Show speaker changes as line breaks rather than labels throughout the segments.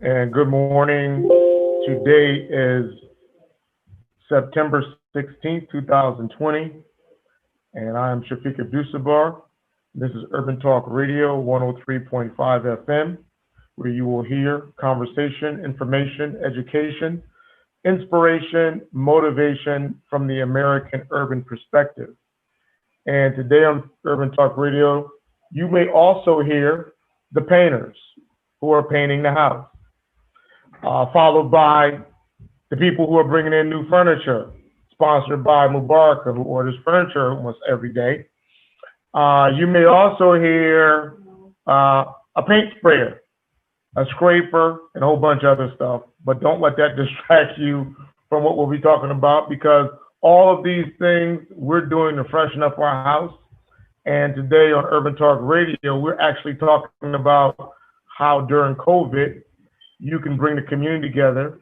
and good morning. Today is September 16th, 2020, and I am Shafiq Abdussabur. This is Urban Talk Radio 103.5 FM, where you will hear conversation, information, education, inspiration, motivation from the American urban perspective. And today on Urban Talk Radio, you may also hear the painters who are painting the house, followed by the people who are bringing in new furniture, sponsored by Mubaraka, who orders furniture almost every day. You may also hear a paint sprayer, a scraper, and a whole bunch of other stuff. But don't let that distract you from what we'll be talking about because all of these things we're doing to freshen up our house. And today on Urban Talk Radio, we're actually talking about how during COVID, you can bring the community together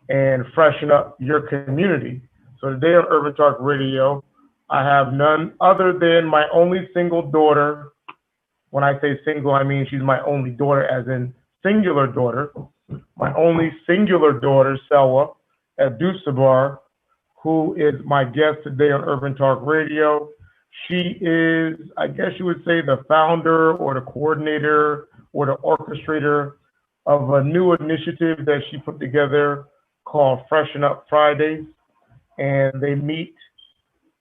and freshen up your community. So today on Urban Talk Radio, I have none other than my only single daughter. When I say single, I mean she's my only daughter, as in singular daughter. My only singular daughter, Selwa Abdussabur, who is my guest today on Urban Talk Radio. She is, I guess you would say, the founder or the coordinator or the orchestrator of a new initiative that she put together called Freshen Up Fridays. And they meet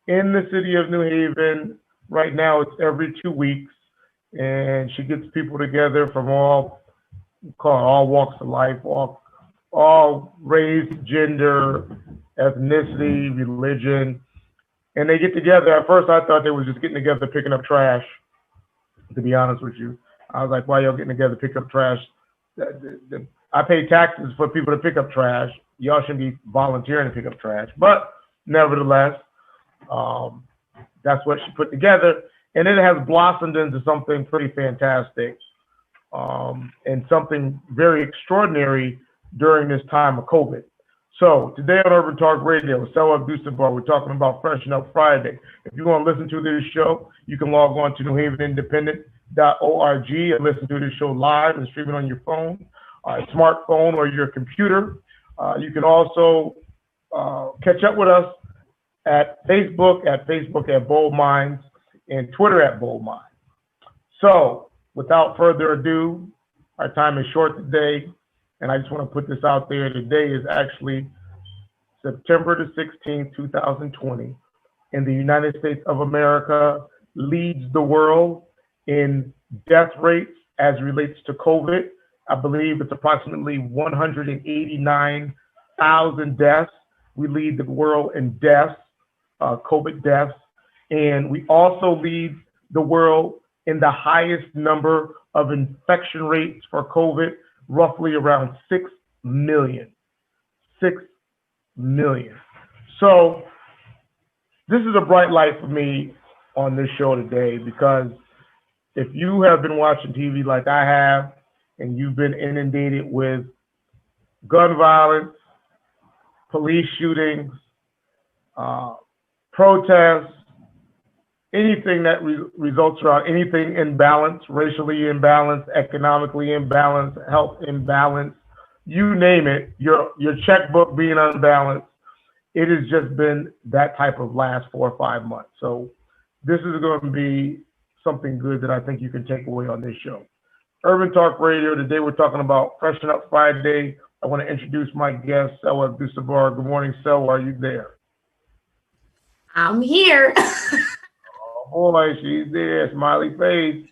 in the city of New Haven. Right now, it's every 2 weeks. And she gets people together from all walks of life, all race, gender, ethnicity, religion. And they get together. At first, I thought they were just getting together, picking up trash, to be honest with you. I was like, why y'all getting together, pick up trash? I pay taxes for people to pick up trash. Y'all shouldn't be volunteering to pick up trash. But nevertheless, that's what she put together. And it has blossomed into something pretty fantastic and something very extraordinary during this time of COVID. So today on Urban Talk Radio, Selwa Abdussabur, we're talking about Freshen Up Friday. If you want to listen to this show, you can log on to newhavenindependent.org and listen to this show live and stream it on your phone, smartphone, or your computer. You can also catch up with us at Facebook at Bold Minds, and Twitter at Bold Minds. So without further ado, our time is short today. And I just want to put this out there. Today is actually September the 16th, 2020. And the United States of America leads the world in death rates as relates to COVID. I believe it's approximately 189,000 deaths. We lead the world in deaths, COVID deaths. And we also lead the world in the highest number of infection rates for COVID, roughly around 6 million. 6 million. So this is a bright light for me on this show today because if you have been watching TV like I have and you've been inundated with gun violence, police shootings, protests, anything that results around anything imbalance, racially imbalance, economically imbalance, health imbalance, you name it, your checkbook being unbalanced, it has just been that type of last 4 or 5 months. So this is going to be something good that I think you can take away on this show. Urban Talk Radio, today we're talking about Freshen Up Friday. I want to introduce my guest, Selwa Abdussabur. Good morning, Selwa. Are you there?
I'm here.
Oh boy, she's there, smiley face.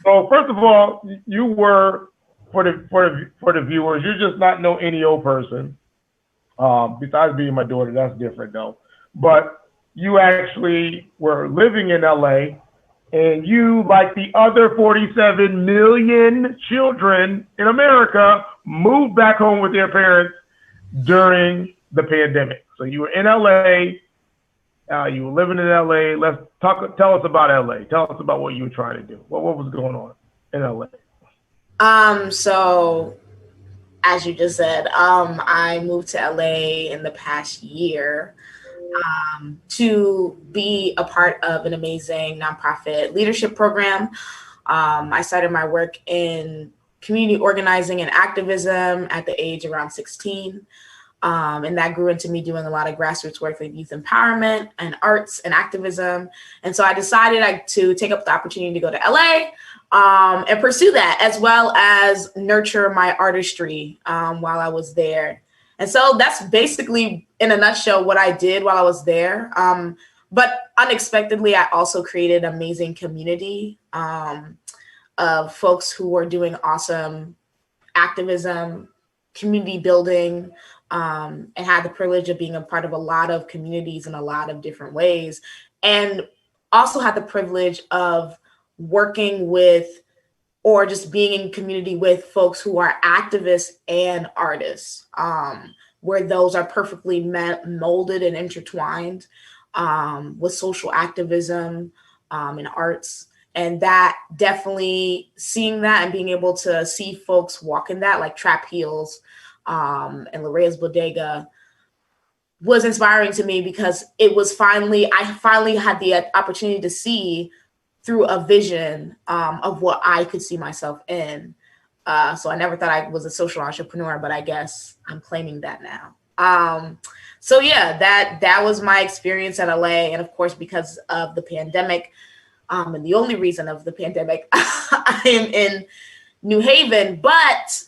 So first of all, you were for the viewers, you're just not no any old person. Besides being my daughter, that's different though. But you actually were living in LA, and you, like the other 47 million children in America, moved back home with their parents during the pandemic. So you were in LA. You were living in LA. Tell us about LA. Tell us about what you were trying to do. What was going on in LA?
So as you just said, I moved to LA in the past year to be a part of an amazing nonprofit leadership program. I started my work in community organizing and activism at the age around 16. And that grew into me doing a lot of grassroots work with youth empowerment and arts and activism. And so I decided to take up the opportunity to go to LA and pursue that, as well as nurture my artistry while I was there. And so that's basically, in a nutshell, what I did while I was there. But unexpectedly, I also created an amazing community of folks who were doing awesome activism, community building, and had the privilege of being a part of a lot of communities in a lot of different ways. And also had the privilege of working with or just being in community with folks who are activists and artists, where those are perfectly molded and intertwined with social activism and arts. And that definitely, seeing that and being able to see folks walk in that, like Trap Heels and Larea's Bodega, was inspiring to me, because I finally had the opportunity to see through a vision of what I could see myself in. So I never thought I was a social entrepreneur, but I guess I'm claiming that now. So yeah, that was my experience at LA. And of course, because of the pandemic, and the only reason of the pandemic, I am in New Haven, but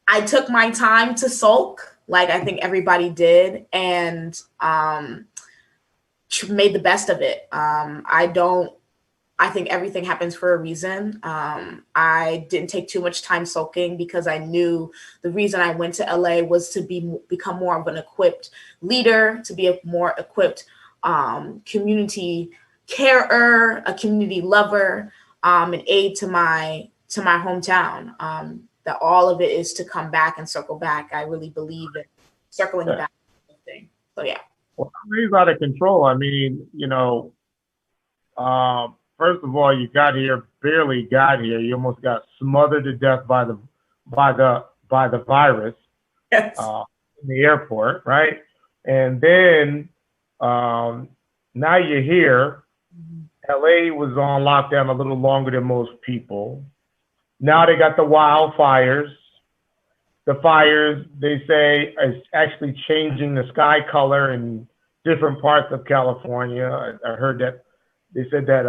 I took my time to sulk, like I think everybody did, and made the best of it. I think everything happens for a reason. I didn't take too much time sulking, because I knew the reason I went to LA was to become more of an equipped leader, to be a more equipped community carer, a community lover, an aid to my hometown. That all of it is to come back and circle back. I really believe in circling back. Thing. So yeah.
Well, it's out of control. I mean, first of all, you barely got here. You almost got smothered to death by the virus.
Yes.
In the airport, right? And then now you're here. LA was on lockdown a little longer than most people. Now they got the wildfires. The fires, they say, is actually changing the sky color in different parts of California. I heard that they said that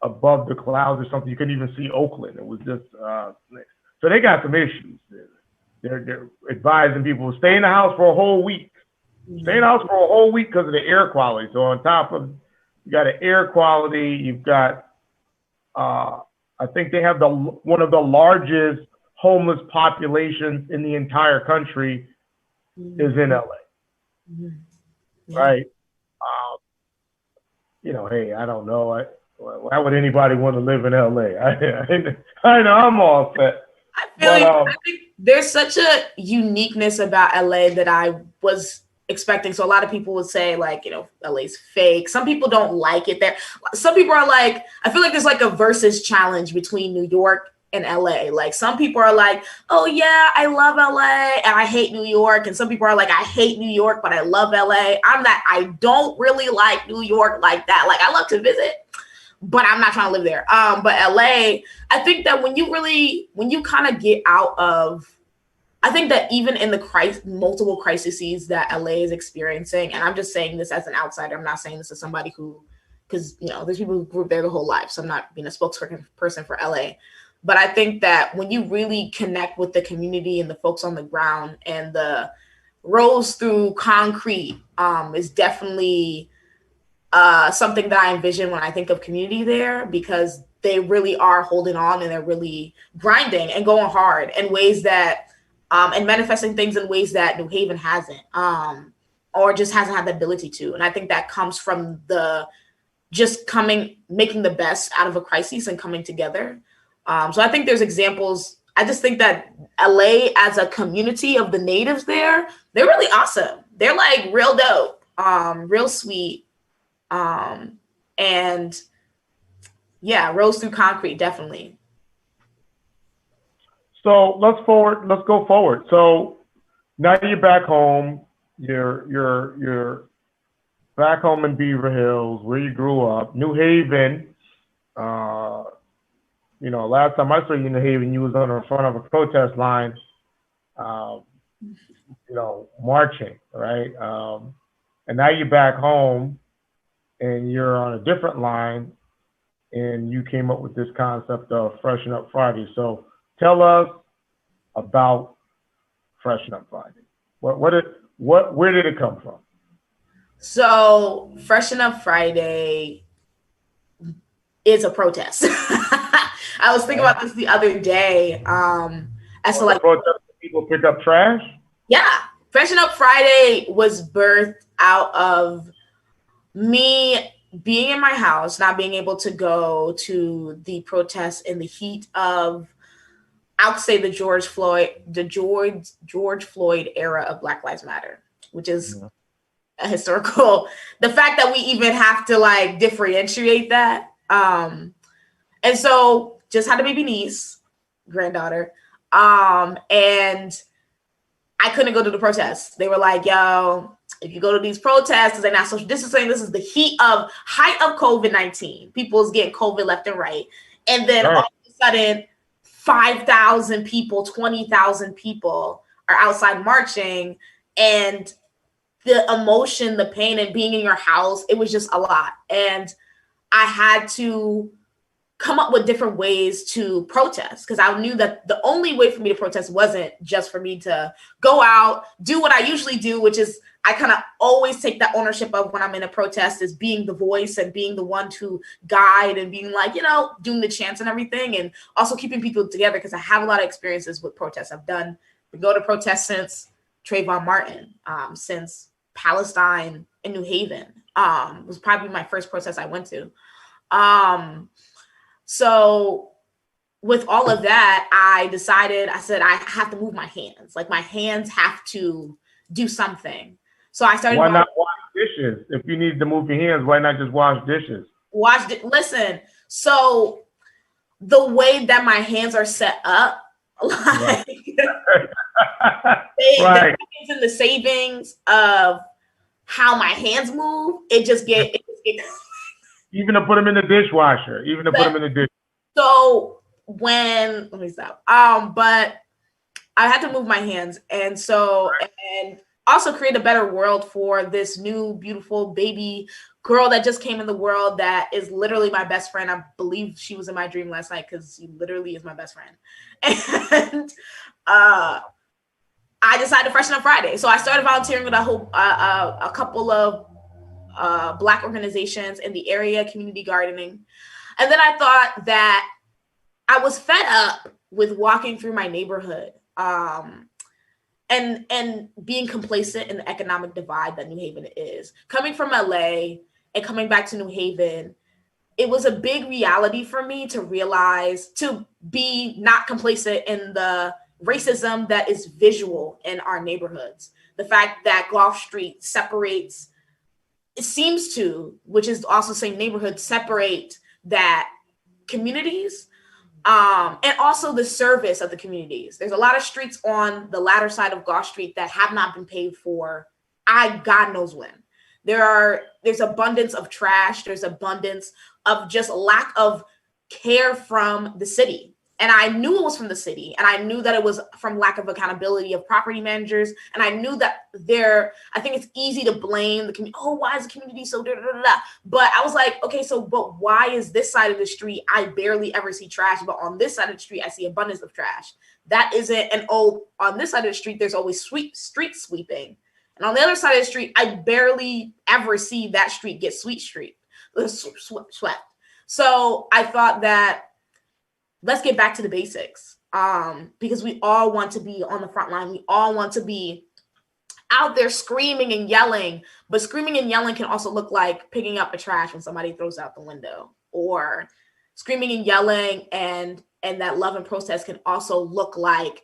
above the clouds or something, you couldn't even see Oakland. It was just, so they got some issues. They're advising people to stay in the house for a whole week. Stay in the house for a whole week because of the air quality. So on top of, you got an air quality, you've got, I think they have one of the largest homeless populations in the entire country is in LA. Yeah. Right? Hey, I don't know. Why would anybody want to live in LA? I know I'm all set.
I think there's such a uniqueness about LA that I was expecting. So a lot of people would say, like, LA's fake. Some people don't like it there. Some people are like, I feel like there's like a versus challenge between New York and LA. Like, some people are like, oh yeah, I love LA and I hate New York. And some people are like, I hate New York, but I love LA. I don't really like New York like that. Like, I love to visit, but I'm not trying to live there. But LA, I think that when you kind of get out of, I think that even in the multiple crises that LA is experiencing, and I'm just saying this as an outsider, I'm not saying this as somebody because there's people who grew up there their whole life, so I'm not being a spokesperson for LA. But I think that when you really connect with the community and the folks on the ground, and the rose through concrete is definitely something that I envision when I think of community there, because they really are holding on and they're really grinding and going hard in ways that, and manifesting things in ways that New Haven hasn't, or just hasn't had the ability to. And I think that comes from making the best out of a crisis and coming together. So I think there's examples. I just think that LA as a community of the natives there, they're really awesome. They're like real dope, real sweet. And yeah, rose through concrete, definitely.
So let's go forward. So now you're back home. You're back home in Beaver Hills, where you grew up. New Haven, last time I saw you in New Haven, you was on the front of a protest line, um, marching, right? And now you're back home and you're on a different line, and you came up with this concept of Freshen Up Friday. So tell us about Freshen Up Friday. Where did it come from?
So Freshen Up Friday is a protest. I was thinking about this the other day. As to like
protest people pick up trash?
Yeah. Freshen Up Friday was birthed out of me being in my house, not being able to go to the protests in the heat of, I'll say, the George Floyd era of Black Lives Matter, which is a historical, the fact that we even have to like differentiate that. And so just had a baby niece, granddaughter. And I couldn't go to the protests. They were like, yo, if you go to these protests, they're not social distancing. This is the height of COVID-19. People's getting COVID left and right. And then all of a sudden, 5,000 people, 20,000 people are outside marching. And the emotion, the pain, and being in your house, it was just a lot. And I had to come up with different ways to protest, because I knew that the only way for me to protest wasn't just for me to go out, do what I usually do, which is I kind of always take that ownership of when I'm in a protest, is being the voice and being the one to guide and being like, doing the chants and everything, and also keeping people together, because I have a lot of experiences with protests. I've been go to protests since Trayvon Martin, since Palestine in New Haven. Was probably my first protest I went to. So with all of that, I said, I have to move my hands. Like, my hands have to do something. So I started.
Why not wash dishes? If you need to move your hands, why not just wash dishes?
Listen, so the way that my hands are set up, like, right. In the savings of how my hands move, it just get
even to put them in the dishwasher,
So let me stop. But I had to move my hands, and also create a better world for this new beautiful baby girl that just came in the world, that is literally my best friend. I believe she was in my dream last night, because she literally is my best friend. And I decided to Freshen Up Friday. So I started volunteering with a couple of Black organizations in the area, community gardening. And then I thought that I was fed up with walking through my neighborhood and being complacent in the economic divide that New Haven is. Coming from LA and coming back to New Haven, it was a big reality for me to realize, to be not complacent in the racism that is visual in our neighborhoods. The fact that Gulf Street separates, it seems to, which is also the same neighborhood, separate that communities, and also the service of the communities. There's a lot of streets on the latter side of Gulf Street that have not been paved for God knows when. There's abundance of trash. There's abundance of just lack of care from the city. And I knew it was from the city, and I knew that it was from lack of accountability of property managers. And I knew that I think it's easy to blame the community. Oh, why is the community so da da da da? But I was like, okay, but why is this side of the street I barely ever see trash, but on this side of the street I see abundance of trash? That isn't on this side of the street there's always street sweeping, and on the other side of the street I barely ever see that street get swept. So I thought that, let's get back to the basics, because we all want to be on the front line. We all want to be out there screaming and yelling, but screaming and yelling can also look like picking up the trash when somebody throws out the window, or screaming and yelling and that love and protest can also look like,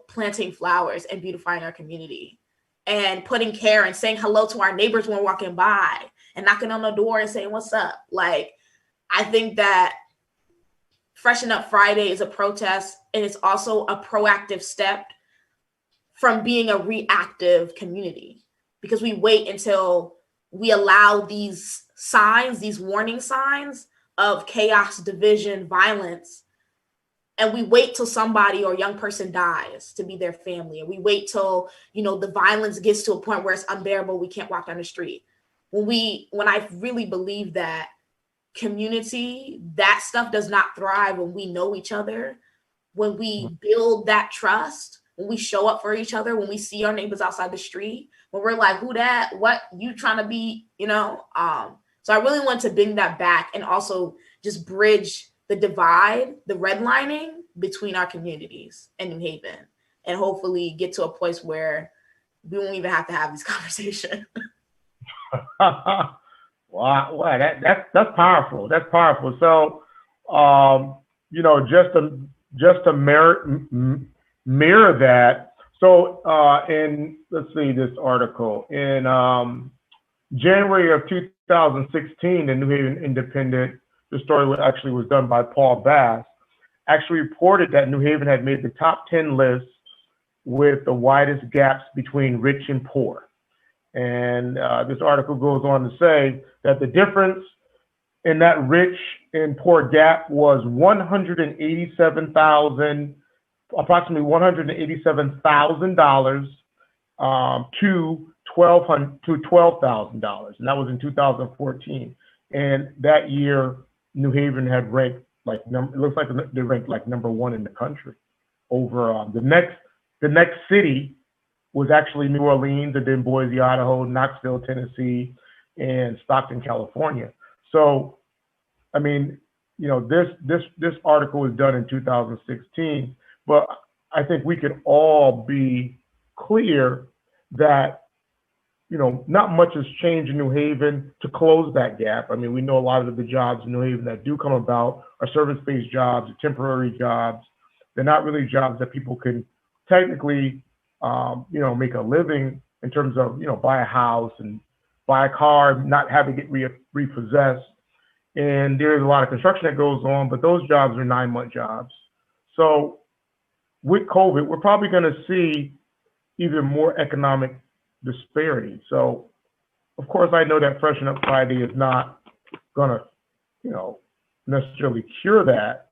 planting flowers and beautifying our community and putting care and saying hello to our neighbors when we're walking by and knocking on the door and saying, what's up? Like, I think that Freshen Up Friday is a protest, and it's also a proactive step from being a reactive community, because we wait until we allow these signs, these warning signs of chaos, division, violence, and we wait till somebody or a young person dies to be their family, and we wait till, you know, the violence gets to a point where it's unbearable, we can't walk down the street. When I really believe that community, that stuff does not thrive when we know each other, when we build that trust, when we show up for each other, when we see our neighbors outside the street, when we're like, who that, what you trying to be, you know? So I really want to bring that back and also just bridge the divide, the redlining between our communities and New Haven, and hopefully get to a place where we won't even have to have this conversation.
Wow, that's powerful. That's powerful. So, you know, just to mirror that. So, in let's see this article in January of 2016, the New Haven Independent. The story actually was done by Paul Bass. Actually reported that New Haven had made the top 10 list with the widest gaps between rich and poor. And this article goes on to say that the difference in that rich and poor gap was approximately $187,000 to $12,000, and that was in 2014. And that year, New Haven had ranked it looks like they ranked like number one in the country. Over the next city was actually New Orleans, and then Boise, Idaho, Knoxville, Tennessee, and Stockton, California. So, I mean, you know, this article was done in 2016, but I think we could all be clear that, you know, not much has changed in New Haven to close that gap. I mean, we know a lot of the jobs in New Haven that do come about are service-based jobs, temporary jobs. They're not really jobs that people can technically, you know, make a living in terms of, you know, buy a house and buy a car, not have it get repossessed. And there's a lot of construction that goes on, but those jobs are 9-month jobs. So with COVID, we're probably going to see even more economic disparity. So, of course, I know that Freshen Up Friday is not going to, you know, necessarily cure that.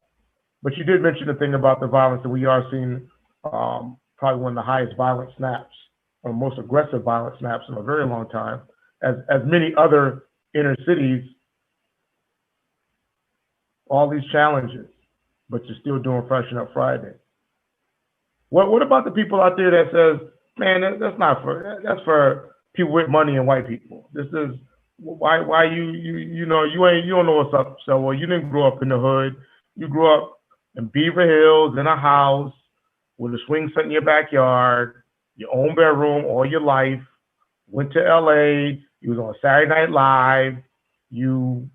But you did mention the thing about the violence, that we are seeing probably one of the highest violent snaps, or most aggressive violent snaps in a very long time, as many other inner cities, all these challenges, but you're still doing Freshen Up Friday. What about the people out there that says, man, that's for people with money and white people. This is why you know, you don't know what's up. So, well, you didn't grow up in the hood. You grew up in Beaver Hills in a house with a swing set in your backyard, your own bedroom all your life. Went to LA. You was on Saturday Night Live. You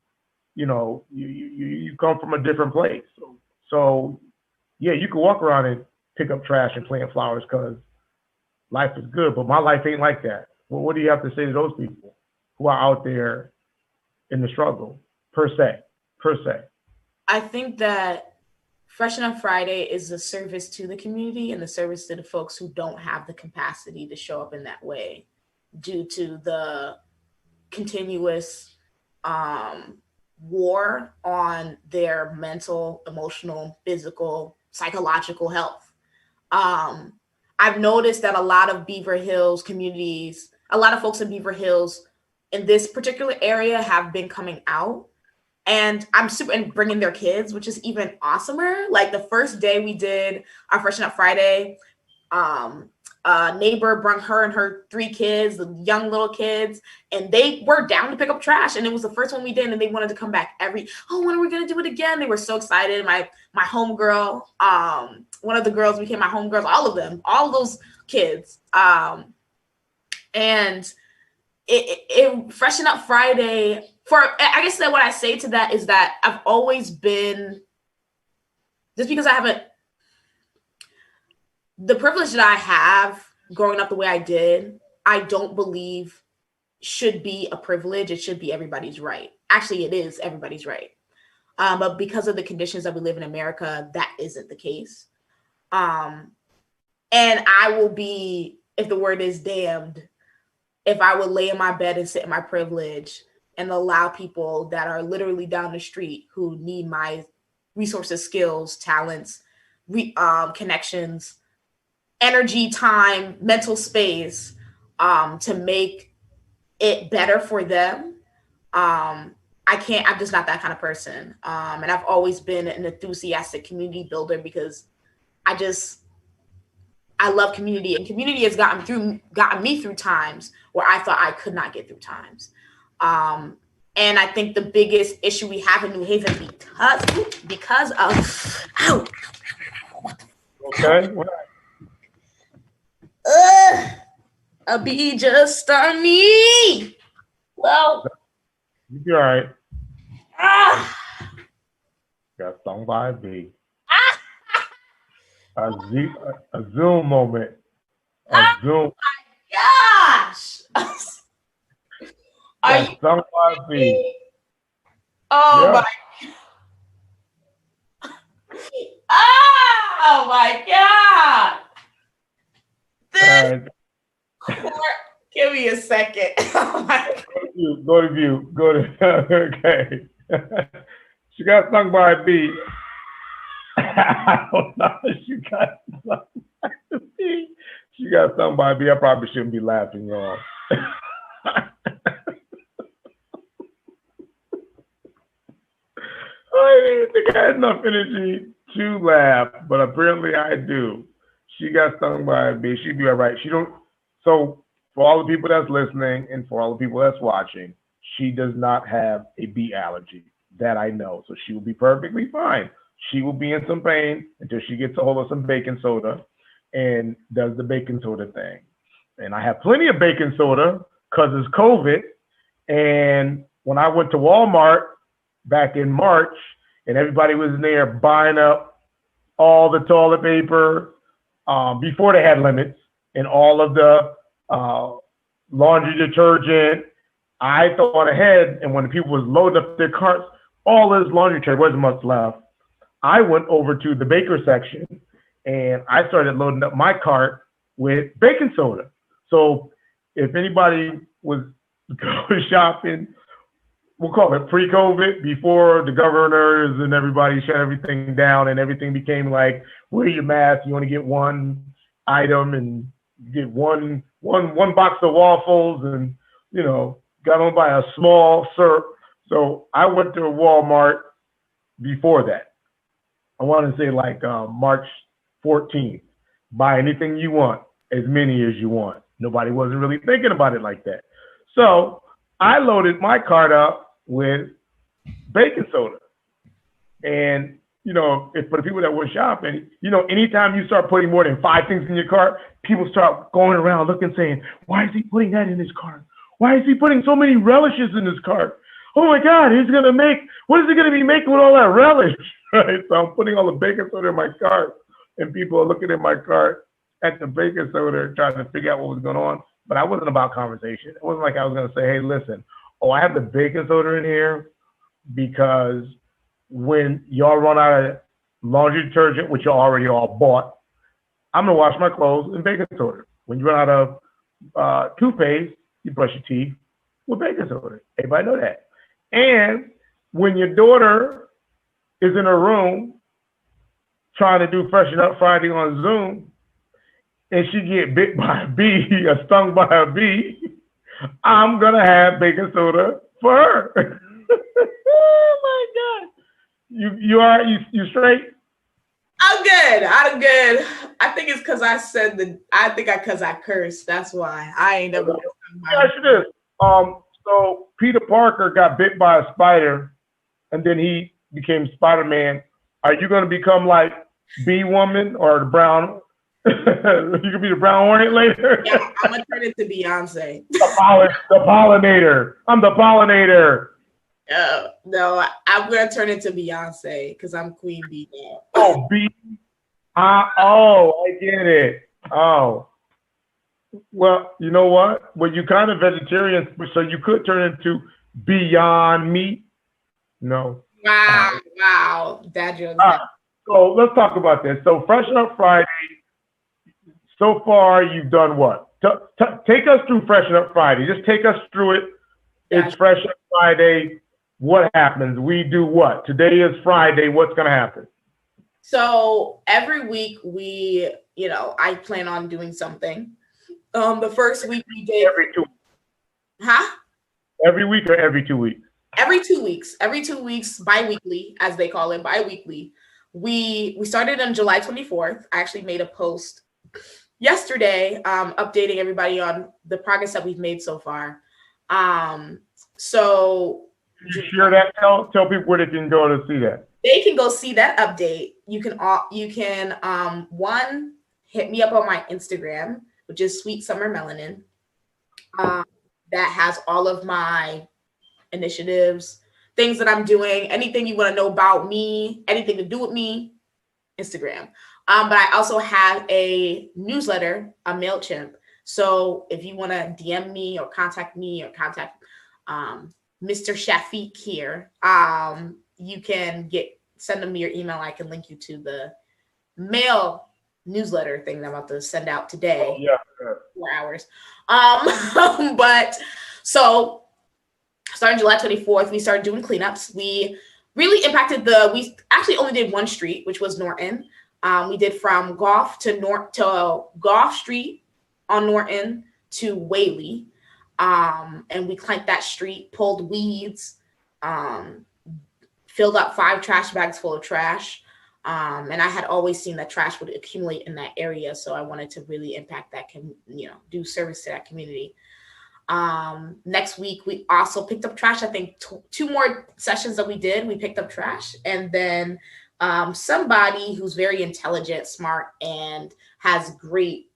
come from a different place. So yeah, you can walk around and pick up trash and plant flowers because life is good, but my life ain't like that. Well, what do you have to say to those people who are out there in the struggle, per se?
I think that Freshen Up Friday is a service to the community and the service to the folks who don't have the capacity to show up in that way due to the continuous war on their mental, emotional, physical, psychological health. I've noticed that a lot of Beaver Hills communities, a lot of folks in Beaver Hills in this particular area have been coming out, and and bringing their kids, which is even awesomer. Like the first day we did our Freshen Up Friday, a neighbor brought her and her 3 kids, the young little kids, and they were down to pick up trash. And it was the first one we did, and they wanted to come back when are we going to do it again? They were so excited. My homegirl, one of the girls became my homegirls, all of those kids. And it Freshen Up Friday, I guess that what I say to that is that I've always been, just because the privilege that I have growing up the way I did, I don't believe should be a privilege. It should be everybody's right. Actually, it is everybody's right. But because of the conditions that we live in America, that isn't the case. And I will be, if the word is damned, if I would lay in my bed and sit in my privilege and allow people that are literally down the street who need my resources, skills, talents, connections, energy, time, mental space, to make it better for them. I'm just not that kind of person. And I've always been an enthusiastic community builder because I just, I love community, and community has gotten me through times where I thought I could not get through times. And I think the biggest issue we have in New Haven because of ow,
Okay.
a bee just stung me. Well,
You'll be all right.
ah,
Got stung by a bee. A Zoom moment. A Zoom.
gosh. Are
Got
you
stung by a bee.
Oh
Yeah.
Oh my God. This court, give me a second. Oh my God.
Go to view. Go to okay. She got stung by a bee. I don't know. She got stung by a bee. She got stung by a bee. I probably shouldn't be laughing, y'all. I didn't think I had enough energy to laugh, but apparently I do. She got stung by a bee. She'd be all right. She don't. So for all the people that's listening and for all the people that's watching, she does not have a bee allergy. That I know. So she will be perfectly fine. She will be in some pain until she gets a hold of some baking soda and does the baking soda thing. And I have plenty of baking soda because it's COVID. And when I went to Walmart back in March and everybody was in there buying up all the toilet paper before they had limits and all of the laundry detergent, I thought ahead, and when people was loading up their carts, all this laundry detergent, wasn't much left. I went over to the baker section and I started loading up my cart with baking soda. So if anybody was going shopping, we'll call it pre-COVID, before the governors and everybody shut everything down and everything became like, wear your mask, you only get one item and you get one box of waffles and, you know, got on by a small syrup. So I went to Walmart before that. I want to say like March 14th. Buy anything you want, as many as you want. Nobody wasn't really thinking about it like that. So I loaded my cart up with baking soda. And, you know, if for the people that were shopping, you know, anytime you start putting more than 5 things in your cart, people start going around looking, saying, why is he putting that in his cart? Why is he putting so many relishes in his cart? Oh my God, what is he going to be making with all that relish? Right? So I'm putting all the baking soda in my cart, and people are looking at my cart at the baking soda trying to figure out what was going on. But I wasn't about conversation. It wasn't like I was going to say, hey, listen, I have the baking soda in here because when y'all run out of laundry detergent, which y'all already all bought, I'm going to wash my clothes in baking soda. When you run out of toothpaste, you brush your teeth with baking soda. Everybody know that. And when your daughter is in her room trying to do Freshen Up Friday on Zoom, and she get bit by a bee or stung by a bee, I'm gonna have baking soda for her. Oh my God! You straight?
I'm good. I think it's because I cursed. That's why I ain't never.
Yeah, she did. So Peter Parker got bit by a spider, and then he became Spider-Man. Are you gonna become like Bee Woman or the Brown? You could be the Brown Hornet later.
Yeah, I'm gonna turn it to Beyonce.
The pollinator. I'm the pollinator.
No, I'm gonna turn it to Beyonce because I'm Queen Bee now.
Oh, bee. I get it. Oh. Well, you know what? Well, you kind of vegetarian, so you could turn into Beyond Meat. No.
Wow. Dad jokes.
So let's talk about this. So Freshen Up Friday, so far you've done what? Take us through Freshen Up Friday. Just take us through it. It's Fresh Up Friday, what happens? We do what? Today is Friday. What's going to happen?
So every week I plan on doing something. The first week we did.
Every 2 weeks.
Huh?
Every week or every 2 weeks?
Every 2 weeks. Every 2 weeks, bi-weekly, as they call it, bi-weekly. We started on July 24th. I actually made a post yesterday updating everybody on the progress that we've made so far. So
Can you share that? Tell people where they can go to see that.
They can go see that update. You can one, hit me up on my Instagram, which is Sweet Summer Melanin. That has all of my initiatives, things that I'm doing, anything you want to know about me, anything to do with me, Instagram. But I also have a newsletter, a MailChimp. So if you want to DM me or contact Mr. Shafiq here, you can send them your email. I can link you to the mail newsletter thing that I'm about to send out today.
Oh, yeah.
4 hours. But so starting July 24th, we started doing cleanups. We really impacted we actually only did one street, which was Norton. We did from Gough to Gough Street on Norton to Whaley. And we clanked that street, pulled weeds, filled up 5 trash bags full of trash. And I had always seen that trash would accumulate in that area. So I wanted to really impact that, do service to that community. Next week, we also picked up trash. I think 2 more sessions that we did, we picked up trash. And then somebody who's very intelligent, smart, and has great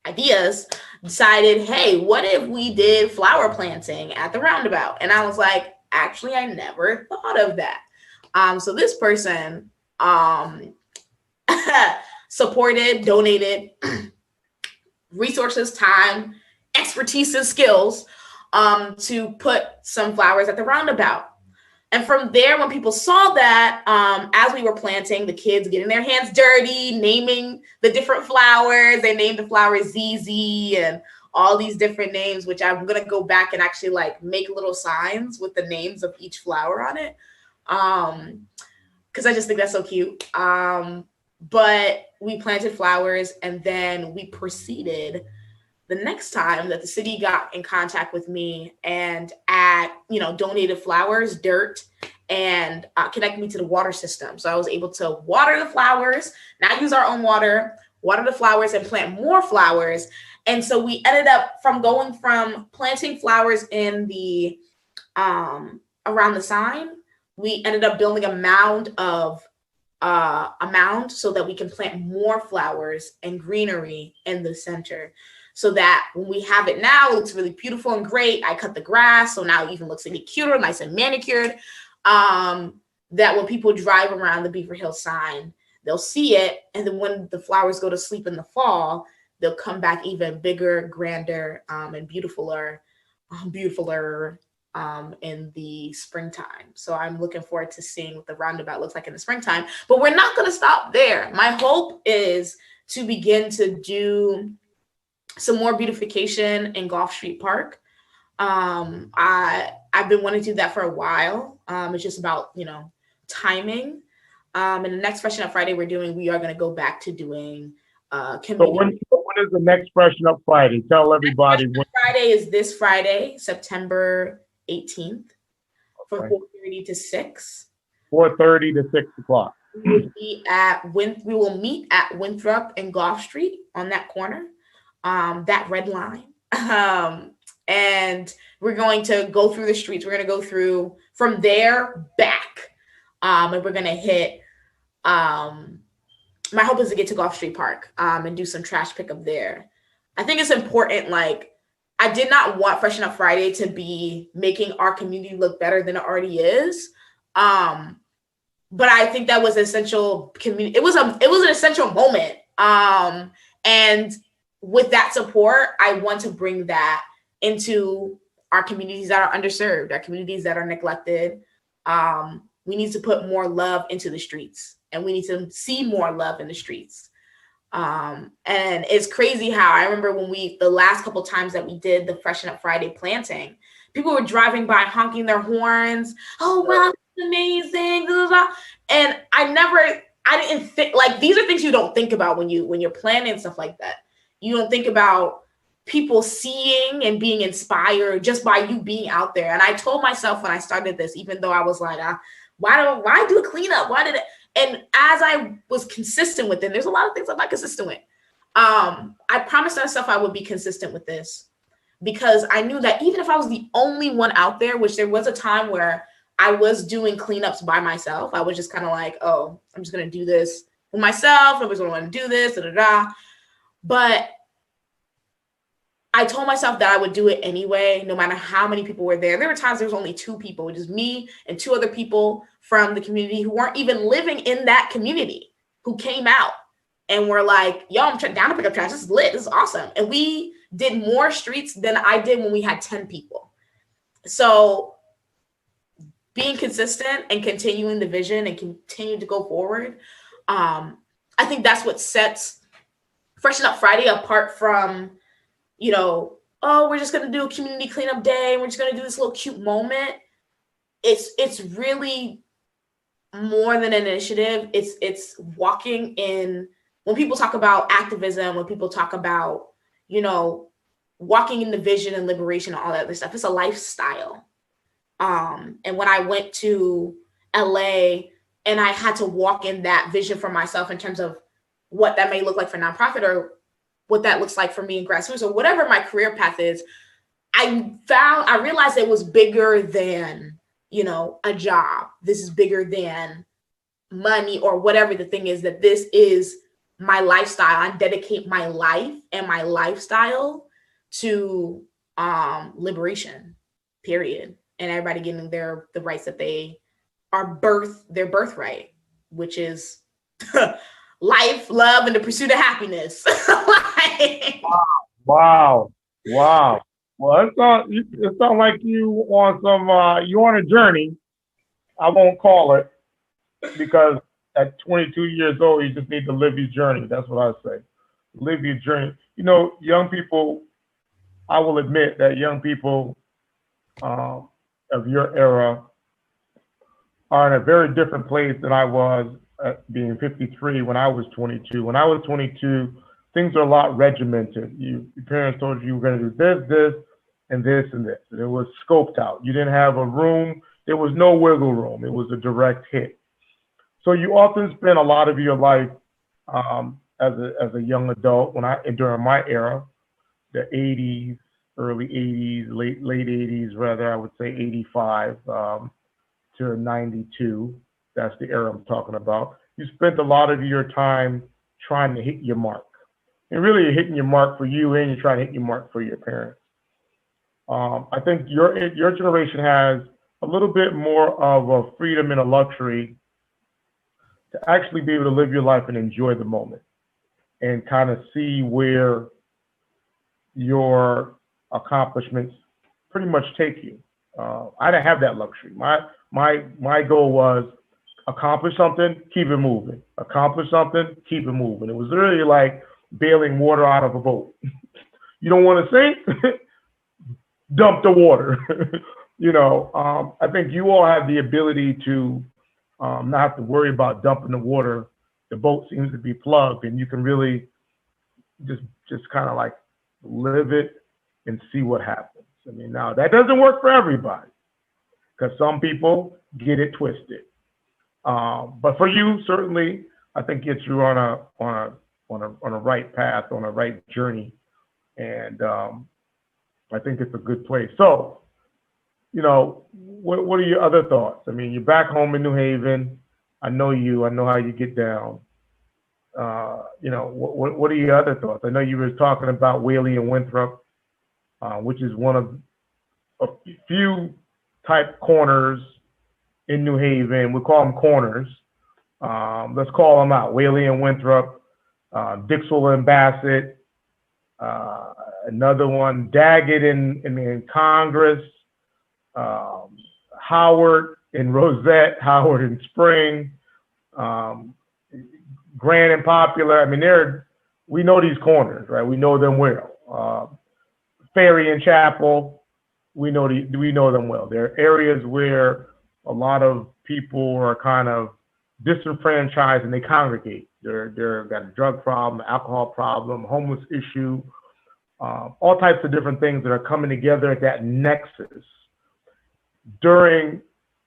ideas decided, hey, what if we did flower planting at the roundabout? And I was like, actually, I never thought of that. So this person supported, donated resources, time, expertise, and skills to put some flowers at the roundabout. And from there, when people saw that, as we were planting, the kids getting their hands dirty, naming the different flowers, they named the flower ZZ and all these different names, which I'm going to go back and actually make little signs with the names of each flower on it. Because I just think that's so cute. But we planted flowers, and then we proceeded the next time that the city got in contact with me and donated flowers, dirt, and connected me to the water system. So I was able to water the flowers, not use our own water the flowers, and plant more flowers. And so we ended up going from planting flowers in the around the sign, we ended up building a mound so that we can plant more flowers and greenery in the center. So that when we have it now, it looks really beautiful and great. I cut the grass, so now it even looks like cuter, nice and manicured. That when people drive around the Beaver Hill sign, they'll see it. And then when the flowers go to sleep in the fall, they'll come back even bigger, grander, and beautifuler in the springtime. So I'm looking forward to seeing what the roundabout looks like in the springtime. But we're not going to stop there. My hope is to begin to do some more beautification in Gough Street Park. I've been wanting to do that for a while. It's just about, timing. And the next Freshin Up Friday we are going to go back to doing community.
So when is the next Freshin Up Friday? Tell everybody.
Friday is this Friday, September 18th, from 4:30 to 6.
4:30 to 6 o'clock.
We will meet at Winthrop and Gough Street on that corner, that red line. And we're going to go through the streets. We're going to go through from there back. And we're going to hit, my hope is to get to Gough Street Park and do some trash pickup there. I think it's important. I did not want Freshin Up Friday to be making our community look better than it already is. But I think that was essential community. It was an essential moment. And with that support, I want to bring that into our communities that are underserved, our communities that are neglected. We need to put more love into the streets, and we need to see more love in the streets. And it's crazy how I remember when the last couple times that we did the Freshin Up Friday planting, People were driving by honking their horns. Oh, wow, that's amazing. Blah, blah, blah. And I didn't think, like, these are things you don't think about when you're planning stuff like that. You don't think about people seeing and being inspired just by you being out there. And I told myself when I started this, even though I was like, why do a cleanup? Why did it? And as I was consistent with it, there's a lot of things I'm not consistent with. I promised myself I would be consistent with this, because I knew that even if I was the only one out there, which there was a time where I was doing cleanups by myself, I was just kind of like, oh, I'm just going to do this for myself. Nobody's going to want to do this, da, da, da. But I told myself that I would do it anyway, no matter how many people were there. There were times there was only 2 people, just me and 2 other people from the community who weren't even living in that community, who came out and were like, yo, I'm down to pick up trash. This is lit. This is awesome. And we did more streets than I did when we had 10 people. So being consistent and continuing the vision and continue to go forward, I think that's what sets Freshen Up Friday apart from, you know, oh, we're just going to do a community cleanup day, and we're just going to do this little cute moment. It's really more than an initiative. It's walking in, when people talk about activism, when people talk about, you know, walking in the vision and liberation and all that other stuff, it's a lifestyle. And when I went to LA and I had to walk in that vision for myself in terms of what that may look like for nonprofit, or what that looks like for me in grassroots, or whatever my career path is, I realized it was bigger than, you know, a job. This is bigger than money or whatever the thing is, that this is my lifestyle. I dedicate my life and my lifestyle to liberation, period. And everybody getting the rights that they are their birthright, which is life, love, and the pursuit of happiness.
Wow. Well, it sounds like you on a journey. I won't call it, because at 22 years old, you just need to live your journey. That's what I say. Live your journey. You know, young people, I will admit that young people of your era are in a very different place than I was being 53 when I was 22. When I was 22, things are a lot regimented. Your parents told you were going to do this, and this, and this. And it was scoped out. You didn't have a room. There was no wiggle room. It was a direct hit. So you often spend a lot of your life as a young adult, during my era, the 80s, early 80s, late 80s, rather, I would say 85 to 92. That's the era I'm talking about. You spent a lot of your time trying to hit your mark. And really, you're hitting your mark for you, and you're trying to hit your mark for your parents. I think your generation has a little bit more of a freedom and a luxury to actually be able to live your life and enjoy the moment, and kind of see where your accomplishments pretty much take you. I didn't have that luxury. My goal was accomplish something, keep it moving. Accomplish something, keep it moving. It was really like bailing water out of a boat. You don't want to sink? Dump the water. You know, I think you all have the ability to not have to worry about dumping the water. The boat seems to be plugged, and you can really just kind of like live it and see what happens. I mean, now that doesn't work for everybody, because some people get it twisted. But for you, certainly, I think gets you on a right path, on a right journey, and I think it's a good place. So, you know, what are your other thoughts? I mean, you're back home in New Haven. I know you. I know how you get down. You know, what are your other thoughts? I know you were talking about Whaley and Winthrop, which is one of a few type corners in New Haven. We call them corners. Let's call them out. Whaley and Winthrop, Dixwell and Bassett, another one, Daggett in Congress, Howard and Rosette, Howard and Spring, Grand and Popular. I mean, we know these corners, right? We know them well. Ferry and Chapel, we know them well. There are areas where a lot of people are kind of disenfranchised and they congregate. They're got a drug problem, alcohol problem, homeless issue, all types of different things that are coming together at that nexus.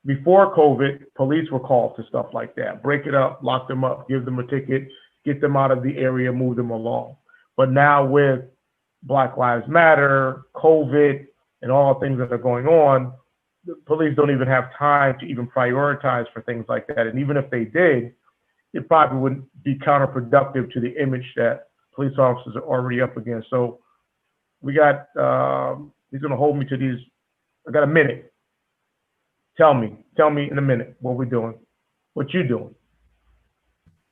Before COVID, police were called to stuff like that. Break it up, lock them up, give them a ticket, get them out of the area, move them along. But now with Black Lives Matter, COVID, and all the things that are going on, the police don't even have time to even prioritize for things like that. And even if they did, it probably would be counterproductive to the image that police officers are already up against. So we got, he's gonna hold me to these, I got a minute. Tell me in a minute what we're doing, what you doing.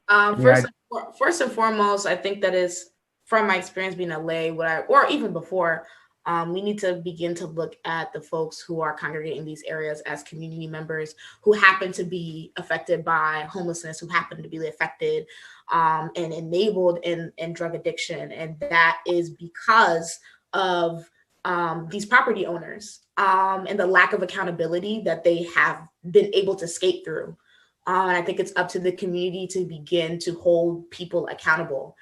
First and foremost, I think that is from my experience being in LA, or even before, we need to begin to look at the folks who are congregating in these areas as community members who happen to be affected by homelessness, who happen to be affected and enabled in drug addiction. And that is because of these property owners and the lack of accountability that they have been able to skate through. And I think it's up to the community to begin to hold people accountable.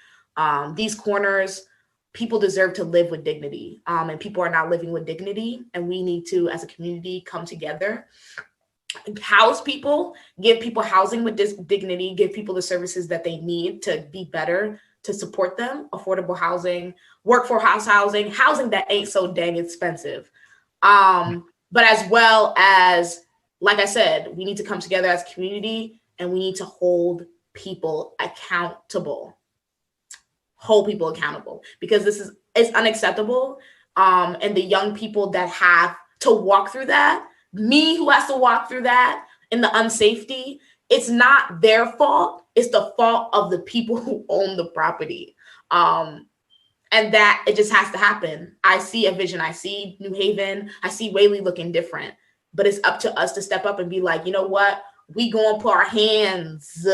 These corners, people deserve to live with dignity, and people are not living with dignity. And we need to, as a community, come together, house people, give people housing with dignity, give people the services that they need to be better, to support them, affordable housing, workforce housing, housing that ain't so dang expensive. But as well as, like I said, we need to come together as a community and we need to hold people accountable. Hold people accountable, because it's unacceptable. And the young people that have to walk through that, me who has to walk through that in the unsafety, it's not their fault. It's the fault of the people who own the property. And that it just has to happen. I see a vision. I see New Haven. I see Whaley looking different, but it's up to us to step up and be like, you know what? We gonna put our hands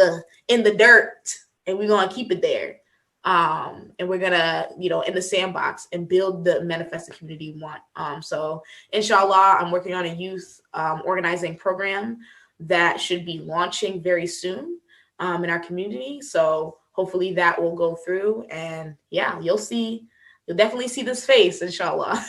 in the dirt and we're gonna keep it there. And we're gonna, in the sandbox and build the manifested community we want. So inshallah, I'm working on a youth organizing program that should be launching very soon in our community. So hopefully that will go through, and yeah, you'll definitely see this face, inshallah.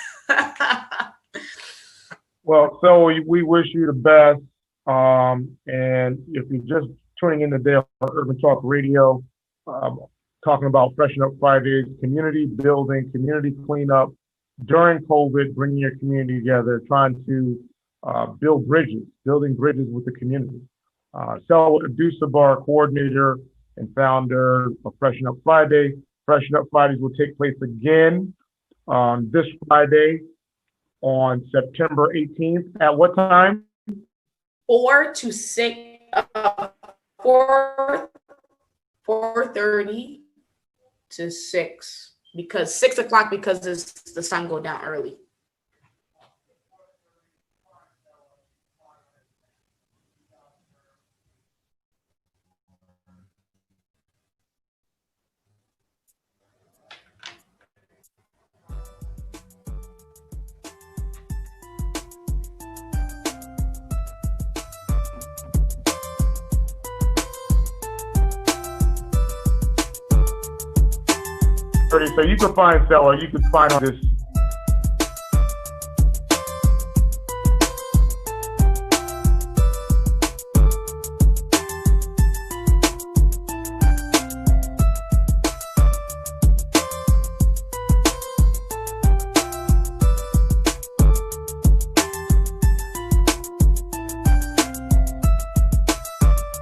Well, so we wish you the best. And if you're just tuning in today on Urban Talk Radio, talking about Freshen Up Fridays, community building, community cleanup during COVID, bringing your community together, trying to building bridges with the community. Abdussabur, coordinator and founder of Freshen Up Friday. Freshen Up Fridays will take place again this Friday on September 18th. At what time?
4 to 6, 4:30 to 6, because 6 o'clock, because the sun go down early.
So you can find Stella, you can find this